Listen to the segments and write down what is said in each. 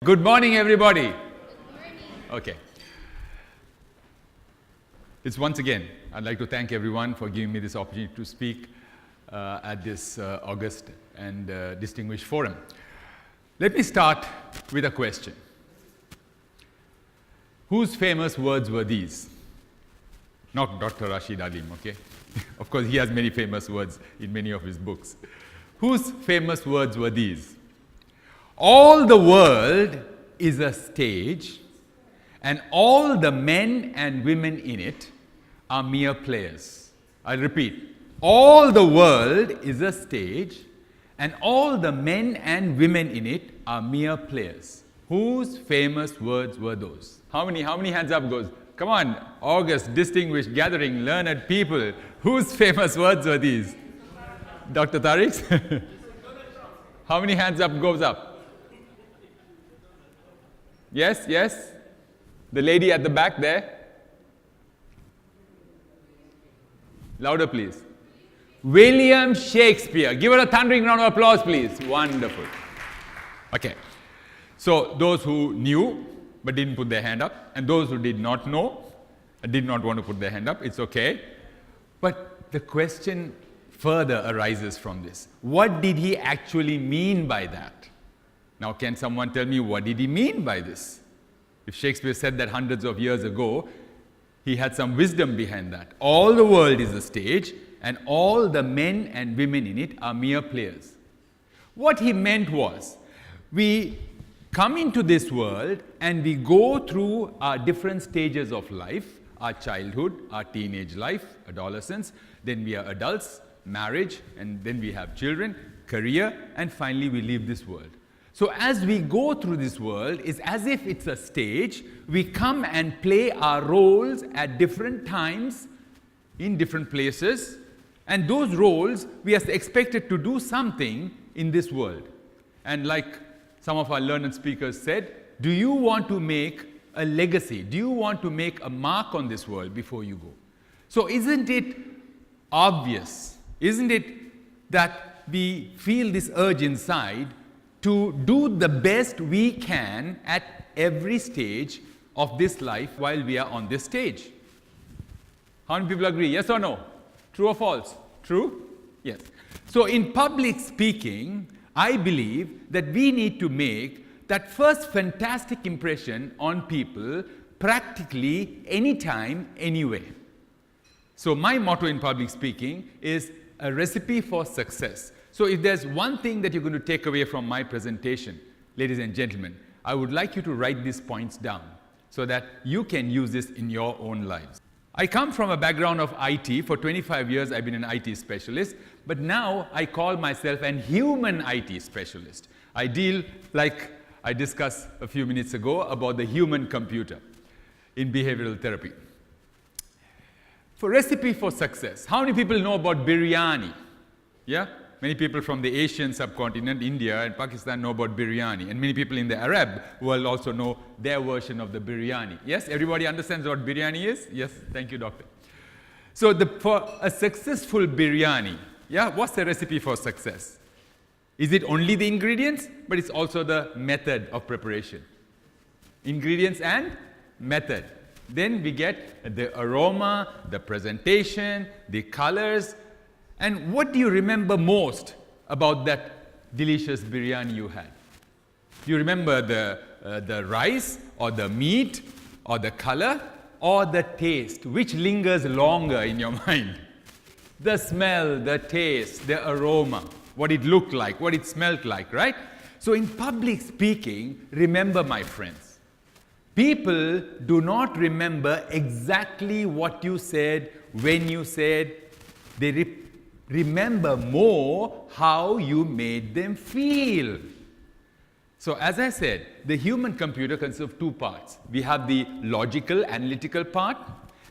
Good morning, everybody. Good morning. Okay. It's once again, I'd like to thank everyone for giving me this opportunity to speak at this august and distinguished forum. Let me start with a question. Whose famous words were these? Not Dr. Rashid Alim, okay? Of course, he has many famous words in many of his books. Whose famous words were these? All the world is a stage, and all the men and women in it are mere players. I'll repeat. All the world is a stage, and all the men and women in it are mere players. Whose famous words were those? How many hands up goes? Come on, august, distinguished gathering, learned people. Whose famous words were these? Dr. Tariq's? How many hands up goes up? Yes, yes. The lady at the back there. Louder, please. William Shakespeare. Give her a thundering round of applause, please. Wonderful. Okay. So those who knew but didn't put their hand up, and those who did not know and did not want to put their hand up, it's okay. But the question further arises from this. What did he actually mean by that? Now, can someone tell me what did he mean by this? If Shakespeare said that hundreds of years ago, he had some wisdom behind that. All the world is a stage, and all the men and women in it are mere players. What he meant was, we come into this world and we go through our different stages of life, our childhood, our teenage life, adolescence, then we are adults, marriage, and then we have children, career, and finally we leave this world. So as we go through this world, it's as if it's a stage. We come and play our roles at different times, in different places, and those roles, we are expected to do something in this world. And like some of our learned speakers said, do you want to make a legacy? Do you want to make a mark on this world before you go? So isn't it obvious, isn't it that we feel this urge inside to do the best we can at every stage of this life while we are on this stage? How many people agree? Yes or no? True or false? True? Yes. So in public speaking, I believe that we need to make that first fantastic impression on people practically anytime, anywhere. So my motto in public speaking is a recipe for success. So if there's one thing that you're going to take away from my presentation, ladies and gentlemen, I would like you to write these points down so that you can use this in your own lives. I come from a background of IT. For 25 years, I've been an IT specialist, but now I call myself an human IT specialist. I deal, like I discussed a few minutes ago, about the human computer in behavioral therapy. For recipe for success, how many people know about biryani? Yeah? Many people from the Asian subcontinent, India and Pakistan know about biryani. And many people in the Arab world also know their version of the biryani. Yes, everybody understands what biryani is? Yes, thank you, doctor. So for a successful biryani, yeah, what's the recipe for success? Is it only the ingredients? But it's also the method of preparation. Ingredients and method. Then we get the aroma, the presentation, the colors. And what do you remember most about that delicious biryani you had? Do you remember the rice or the meat or the color or the taste? Which lingers longer in your mind? The smell, the taste, the aroma, what it looked like, what it smelled like, right? So in public speaking, remember, my friends, people do not remember exactly what you said, when you said. They remember more how you made them feel. So as I said, the human computer consists of two parts. We have the logical, analytical part,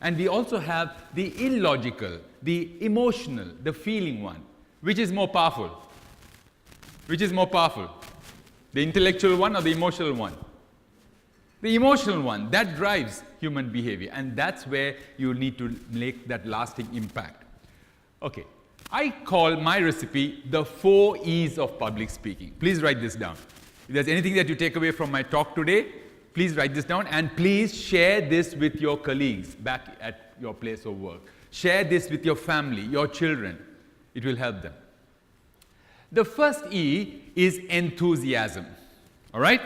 and we also have the illogical, the emotional, the feeling one. Which is more powerful? Which is more powerful? The intellectual one or the emotional one? The emotional one. That drives human behavior, and that's where you need to make that lasting impact. Okay. I call my recipe the 4 E's of public speaking. Please write this down. If there's anything that you take away from my talk today, please write this down and please share this with your colleagues back at your place of work. Share this with your family, your children. It will help them. The first E is enthusiasm. All right?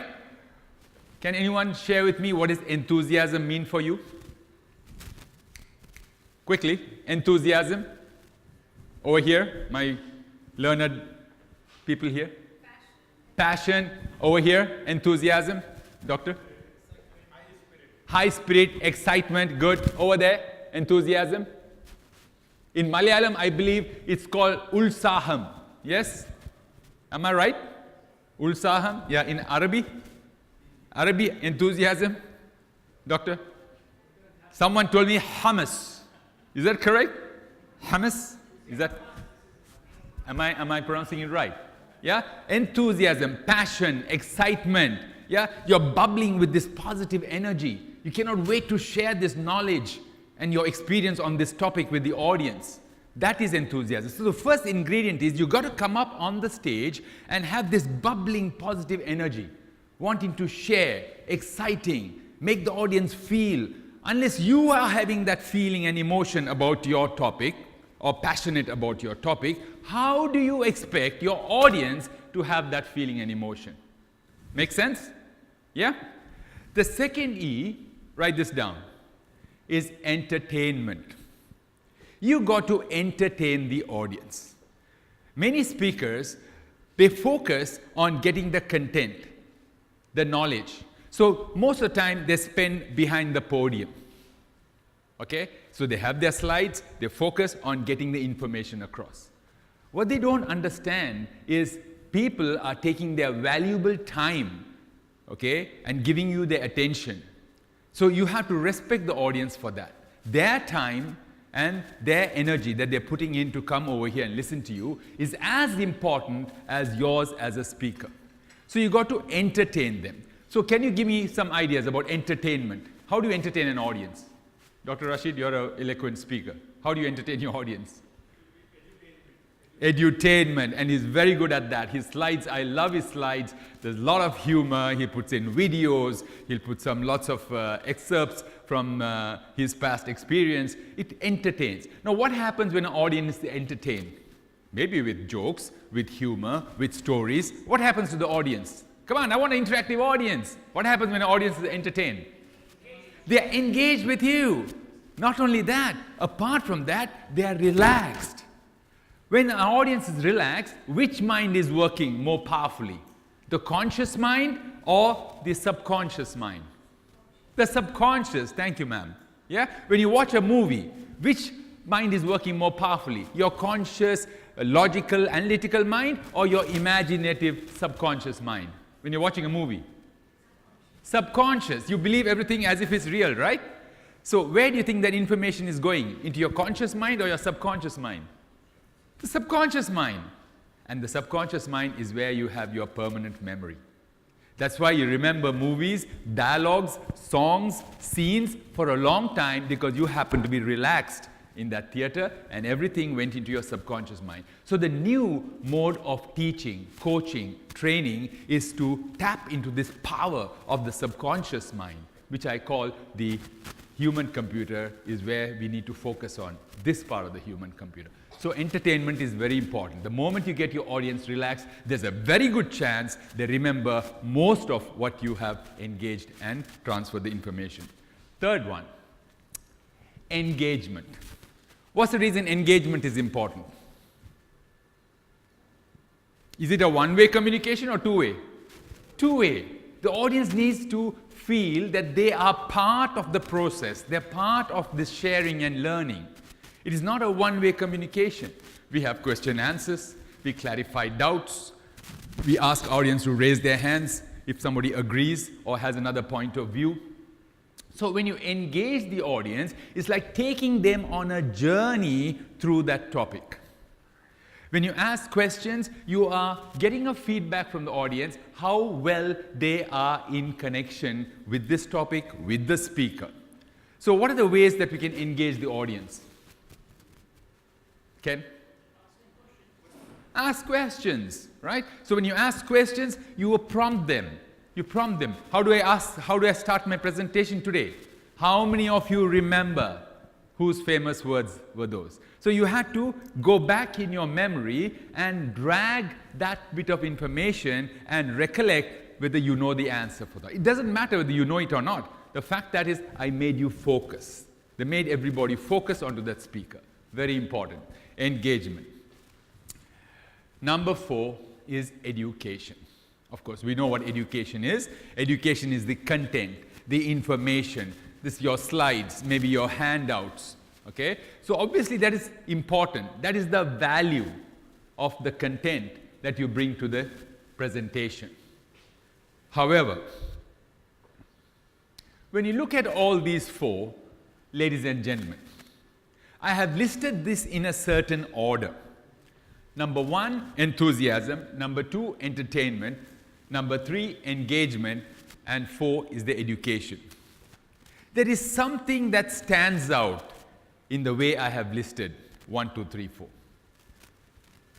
Can anyone share with me what does enthusiasm mean for you? Quickly, enthusiasm. Over here, my learned people here. Passion. Over here, enthusiasm. Doctor? High spirit, excitement, good. Over there, enthusiasm. In Malayalam, I believe it's called ulsaham. Yes? Am I right? Ulsaham? Yeah, in Arabic, enthusiasm. Doctor? Someone told me hummus. Is that correct? Hummus? Is that? Am I pronouncing it right? Yeah? Enthusiasm, passion, excitement. Yeah? You're bubbling with this positive energy. You cannot wait to share this knowledge and your experience on this topic with the audience. That is enthusiasm. So the first ingredient is you got to come up on the stage and have this bubbling positive energy, wanting to share, exciting, make the audience feel. Unless you are having that feeling and emotion about your topic or passionate about your topic, how do you expect your audience to have that feeling and emotion? Make sense? Yeah? The second E, write this down, is entertainment. You got to entertain the audience. Many speakers, they focus on getting the content, the knowledge. So most of the time they spend behind the podium. Okay? So they have their slides, they focus on getting the information across. What they don't understand is people are taking their valuable time, okay, and giving you their attention. So you have to respect the audience for that. Their time and their energy that they're putting in to come over here and listen to you is as important as yours as a speaker. So you got to entertain them. So can you give me some ideas about entertainment? How do you entertain an audience? Dr. Rashid, you're an eloquent speaker. How do you entertain your audience? Edutainment, and he's very good at that. His slides, I love his slides. There's a lot of humor. He puts in videos. He'll put lots of excerpts from his past experience. It entertains. Now, what happens when an audience is entertained? Maybe with jokes, with humor, with stories. What happens to the audience? Come on, I want an interactive audience. What happens when an audience is entertained? They are engaged with you. Not only that, apart from that, they are relaxed. When an audience is relaxed, which mind is working more powerfully? The conscious mind or the subconscious mind? The subconscious, thank you ma'am. Yeah? When you watch a movie, which mind is working more powerfully? Your conscious, logical, analytical mind or your imaginative subconscious mind? When you're watching a movie? Subconscious. You believe everything as if it's real, right? So where do you think that information is going? Into your conscious mind or your subconscious mind? The subconscious mind. And the subconscious mind is where you have your permanent memory. That's why you remember movies, dialogues, songs, scenes for a long time because you happen to be relaxed in that theater and everything went into your subconscious mind. So the new mode of teaching, coaching, training is to tap into this power of the subconscious mind, which I call the human computer, is where we need to focus on this part of the human computer. So entertainment is very important. The moment you get your audience relaxed, there's a very good chance they remember most of what you have engaged and transferred the information. Third one, engagement. What's the reason engagement is important? Is it a one-way communication or two-way? Two-way. The audience needs to feel that they are part of the process. They're part of this sharing and learning. It is not a one-way communication. We have question answers, we clarify doubts, we ask audience to raise their hands if somebody agrees or has another point of view. So when you engage the audience, it's like taking them on a journey through that topic. When you ask questions, you are getting a feedback from the audience how well they are in connection with this topic, with the speaker. So what are the ways that we can engage the audience? Ken? Ask questions, right? So when you ask questions, you will prompt them. You prompt them. How do I start my presentation today? How many of you remember whose famous words were those? So you had to go back in your memory and drag that bit of information and recollect whether you know the answer for that. It doesn't matter whether you know it or not. The fact that is, I made you focus. They made everybody focus onto that speaker. Very important. Engagement. Number 4 is education. Of course, we know what education is. Education is the content, the information, your slides, maybe your handouts. Okay? So obviously that is important. That is the value of the content that you bring to the presentation. However, when you look at all these 4, ladies and gentlemen, I have listed this in a certain order. Number 1, enthusiasm. Number 2, entertainment. Number 3, engagement. And 4 is the education. There is something that stands out in the way I have listed 1, 2, 3, 4.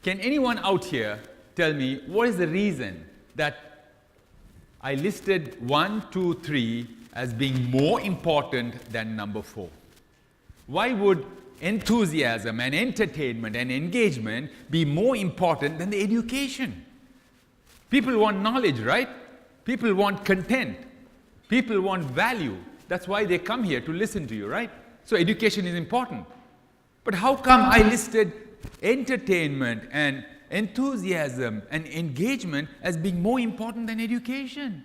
Can anyone out here tell me what is the reason that I listed 1, 2, 3 as being more important than number 4? Why would enthusiasm and entertainment and engagement be more important than the education? People want knowledge, right? People want content. People want value. That's why they come here to listen to you, right? So education is important. But how come I listed entertainment and enthusiasm and engagement as being more important than education?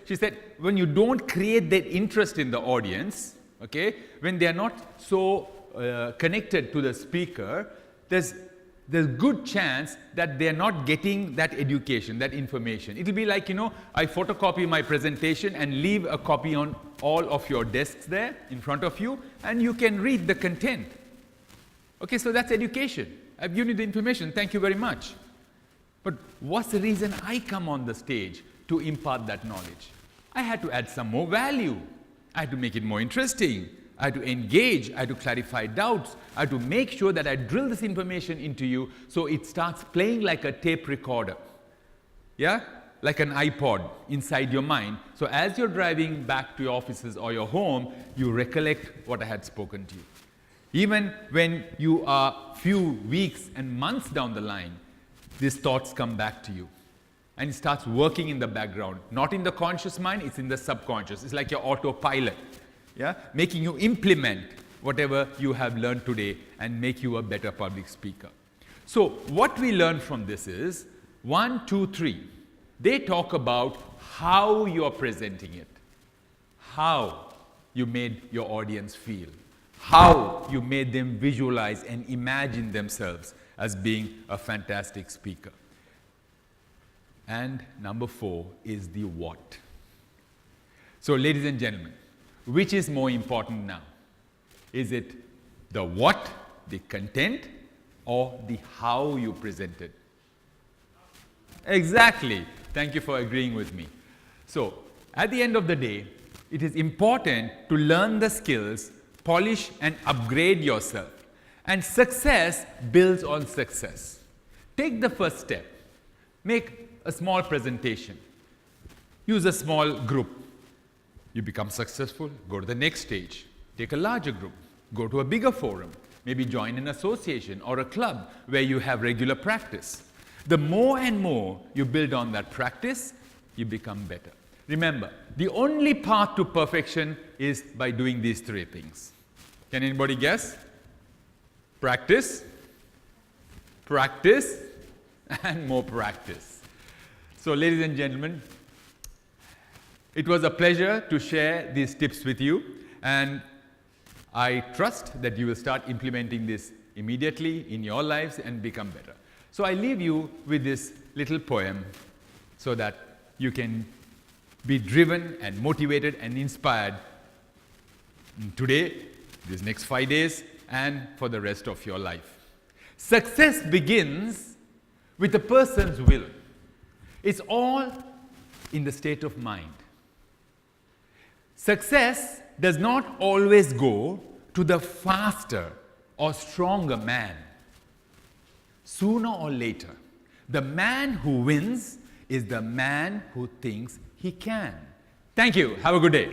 She said, when you don't create that interest in the audience, okay, when they are not so connected to the speaker, there's good chance that they are not getting that education, that information. It will be like, I photocopy my presentation and leave a copy on all of your desks there in front of you, and you can read the content. Okay, so that's education. I've given you the information. Thank you very much. But what's the reason I come on the stage to impart that knowledge? I had to add some more value. I had to make it more interesting. I had to engage. I had to clarify doubts. I had to make sure that I drill this information into you so it starts playing like a tape recorder. Yeah? Like an iPod inside your mind. So as you're driving back to your offices or your home, you recollect what I had spoken to you. Even when you are few weeks and months down the line, these thoughts come back to you. And it starts working in the background. Not in the conscious mind, it's in the subconscious. It's like your autopilot. Yeah? Making you implement whatever you have learned today and make you a better public speaker. So what we learn from this is 1, 2, 3. They talk about how you're presenting it. How you made your audience feel. How you made them visualize and imagine themselves as being a fantastic speaker. And number 4 is the what. So ladies and gentlemen, which is more important now? Is it the what, the content, or the how you present it? Exactly. Thank you for agreeing with me. So at the end of the day, it is important to learn the skills, polish and upgrade yourself. And success builds on success. Take the first step. Make a small presentation. Use a small group. You become successful, go to the next stage. Take a larger group. Go to a bigger forum. Maybe join an association or a club where you have regular practice. The more and more you build on that practice, you become better. Remember, the only path to perfection is by doing these 3 things. Can anybody guess? Practice, practice, and more practice. So, ladies and gentlemen, it was a pleasure to share these tips with you, and I trust that you will start implementing this immediately in your lives and become better. So I leave you with this little poem so that you can be driven and motivated and inspired today, these next 5 days, and for the rest of your life. Success begins with a person's will. It's all in the state of mind. Success does not always go to the faster or stronger man. sooner or later, the man who wins is the man who thinks he can. Thank you. Have a good day.